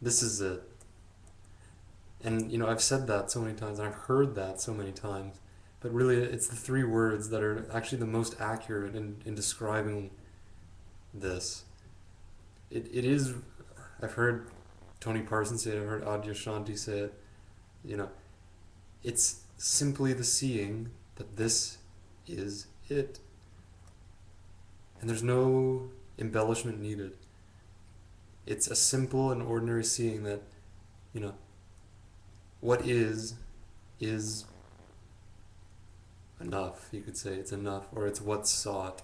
This is it. And, I've said that so many times, and I've heard that so many times. But really, it's the three words that are actually the most accurate in describing this. It is, I've heard Tony Parsons say it, I've heard Adyashanti say it, you know, it's simply the seeing that this is it. And there's no embellishment needed. It's a simple and ordinary seeing that, you know, what is enough, you could say. It's enough, or it's what's sought.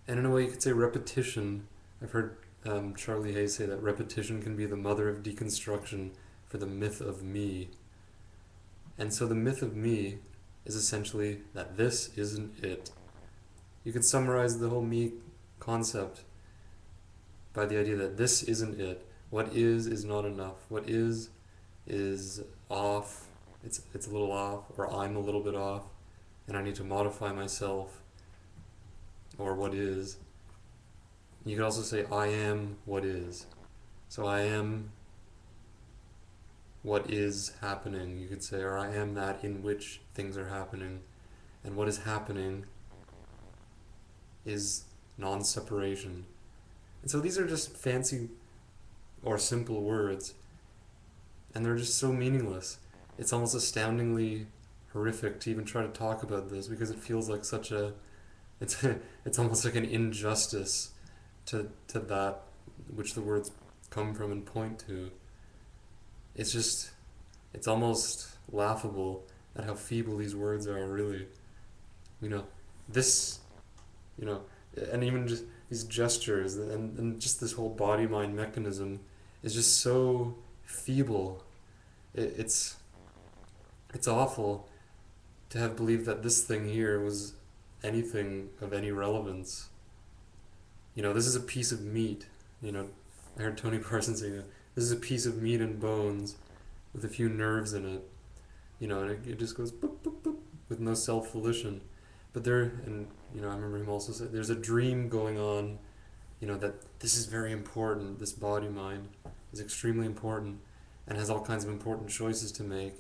And in a way, you could say repetition. I've heard Charlie Hay say that repetition can be the mother of deconstruction for the myth of me. And so the myth of me is essentially that this isn't it. You could summarize the whole me concept by the idea that this isn't it. What is not enough. What is off. It's a little off, or I'm a little bit off, and I need to modify myself, or what is. You could also say I am what is. So I am what is happening, you could say, or I am that in which things are happening. And what is happening is non-separation. And so these are just fancy or simple words, and they're just so meaningless. It's almost astoundingly horrific to even try to talk about this because it feels like such a it's it's almost like an injustice to that which the words come from and point to. It's almost laughable at how feeble these words are, really. You know, this, you know, and even just these gestures and just this whole body mind mechanism is just so feeble. It, it's it's awful to have believed that this thing here was anything of any relevance. This is a piece of meat. I heard Tony Parsons say that this is a piece of meat and bones with a few nerves in it. And it just goes boop, boop, boop, with no self-volition. But I remember him also say there's a dream going on, that this is very important, this body mind is extremely important and has all kinds of important choices to make,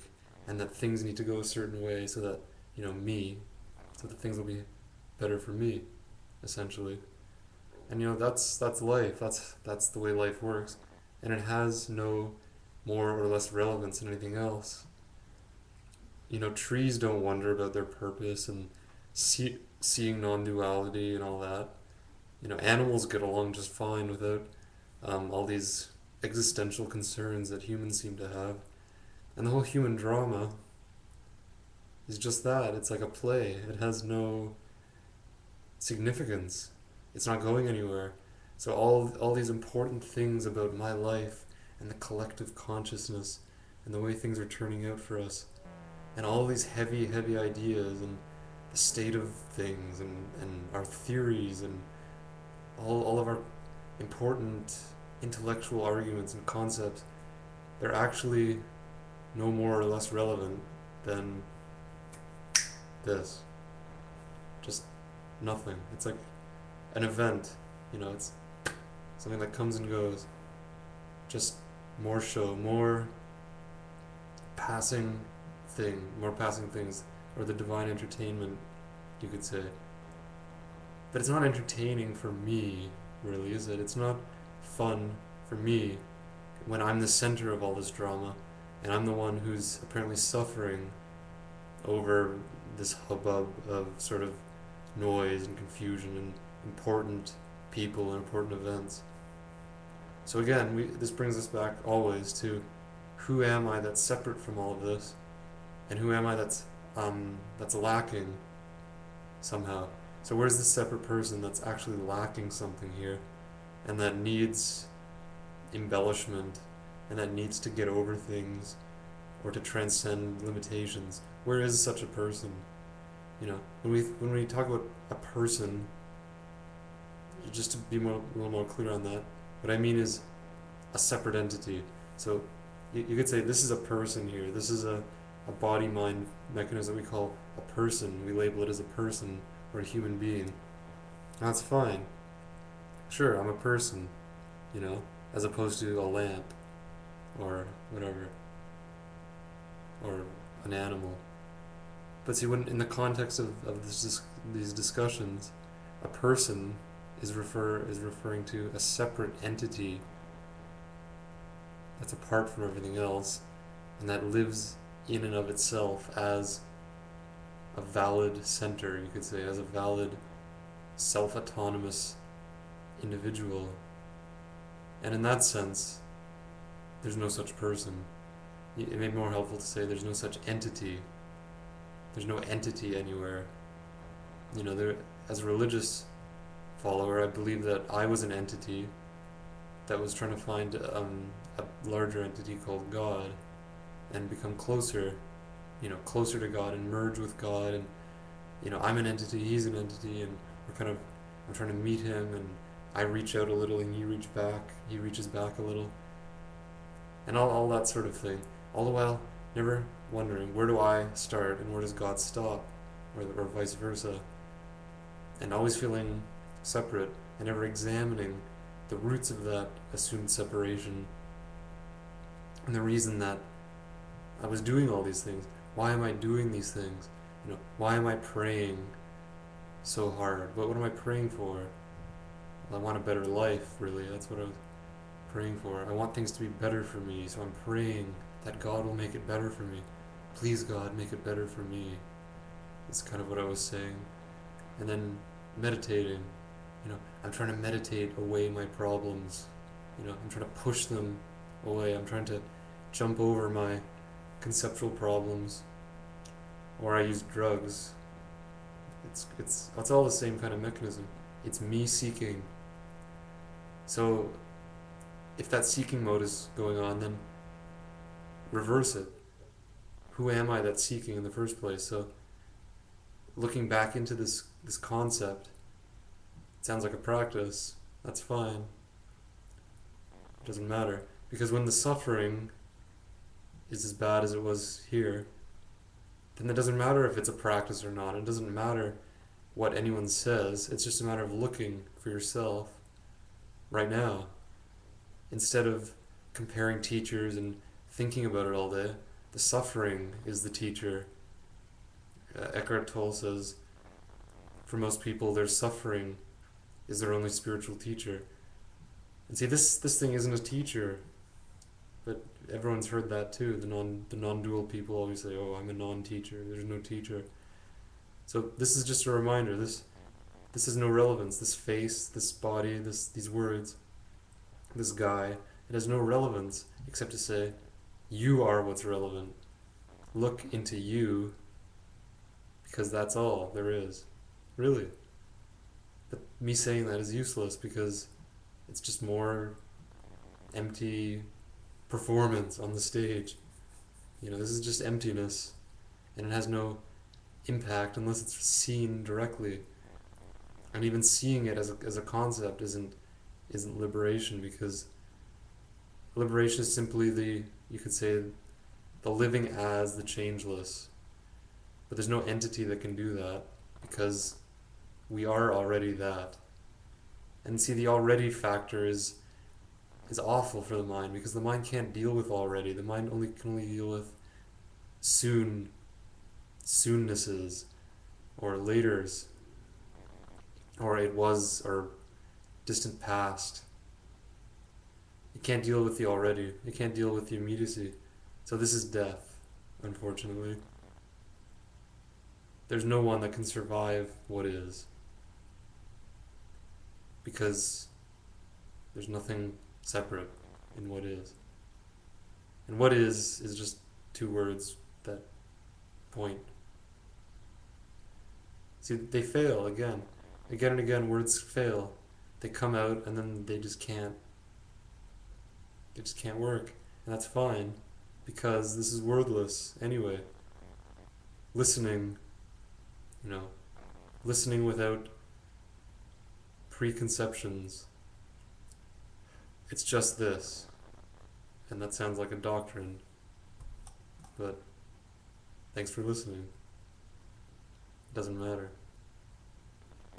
and that things need to go a certain way so that, so that things will be better for me, essentially. And that's life. That's the way life works, and it has no more or less relevance than anything else. Trees don't wonder about their purpose and seeing non-duality and all that. Animals get along just fine without all these existential concerns that humans seem to have. And the whole human drama is just that. It's like a play. It has no significance. It's not going anywhere. So all these important things about my life and the collective consciousness and the way things are turning out for us, and all these heavy, heavy ideas and the state of things and our theories and all of our important intellectual arguments and concepts, they're actually no more or less relevant than this. Just nothing. It's like an event, it's something that comes and goes. Just more show, more passing more passing things, or the divine entertainment, you could say. But it's not entertaining for me, really, is it? It's not fun for me when I'm the center of all this drama, and I'm the one who's apparently suffering over this hubbub of sort of noise and confusion and important people and important events. So again, this brings us back always to who am I that's separate from all of this, and who am I that's lacking somehow. So where's the separate person that's actually lacking something here, and that needs embellishment, and that needs to get over things, or to transcend limitations? Where is such a person? When we talk about a person, just to be a little more clear on that, what I mean is a separate entity. So you could say this is a person here. This is a body-mind mechanism we call a person. We label it as a person or a human being. That's fine. Sure, I'm a person, you know. as opposed to a lamp or whatever, or an animal. But see, when in the context of these discussions, a person is referring to a separate entity that's apart from everything else, and that lives in and of itself as a valid center, you could say, as a valid self-autonomous individual. And in that sense, there's no such person. It may be more helpful to say there's no such entity. There's no entity anywhere. As a religious follower, I believe that I was an entity that was trying to find a larger entity called God and become closer, closer to God and merge with God. And, I'm an entity, he's an entity, and I'm trying to meet him, and I reach out a little and he reaches back a little, and all that sort of thing. All the while, never wondering, where do I start and where does God stop, or vice versa, and always feeling separate and never examining the roots of that assumed separation and the reason that I was doing all these things. Why am I doing these things? Why am I praying so hard? What am I praying for? Well, I want a better life, really. That's what I was praying for. I want things to be better for me, so I'm praying that God will make it better for me. Please, God, make it better for me. That's kind of what I was saying. And then meditating. I'm trying to meditate away my problems. I'm trying to push them away. I'm trying to jump over my conceptual problems. Or I use drugs. It's all the same kind of mechanism. It's me seeking. So if that seeking mode is going on, then reverse it. Who am I that's seeking in the first place? So looking back into this concept, it sounds like a practice. That's fine. It doesn't matter. Because when the suffering is as bad as it was here, then it doesn't matter if it's a practice or not. It doesn't matter what anyone says. It's just a matter of looking for yourself right now. Instead of comparing teachers and thinking about it all day, the suffering is the teacher. Eckhart Tolle says, for most people, their suffering is their only spiritual teacher. And see, this thing isn't a teacher, but everyone's heard that too. The non-dual people always say, "Oh, I'm a non-teacher. There's no teacher." So this is just a reminder. This has no relevance. This face, this body, these words, this guy, it has no relevance except to say, you are what's relevant. Look into you, because that's all there is. Really. But me saying that is useless because it's just more empty performance on the stage. This is just emptiness, and it has no impact unless it's seen directly. And even seeing it as a concept isn't liberation, because liberation is simply you could say, the living as the changeless. But there's no entity that can do that, because we are already that. And see, the already factor is awful for the mind, because the mind can't deal with already. The mind can only deal with soonnesses, or laters, or it was, or distant past. It can't deal with the already. It can't deal with the immediacy. So this is death, unfortunately. There's no one that can survive what is, because there's nothing separate in what is. And what is just two words that point. See, they fail again. Again and again, words fail. They come out and then they just can't work. And that's fine, because this is wordless anyway. Listening without preconceptions. It's just this. And that sounds like a doctrine. But thanks for listening. It doesn't matter.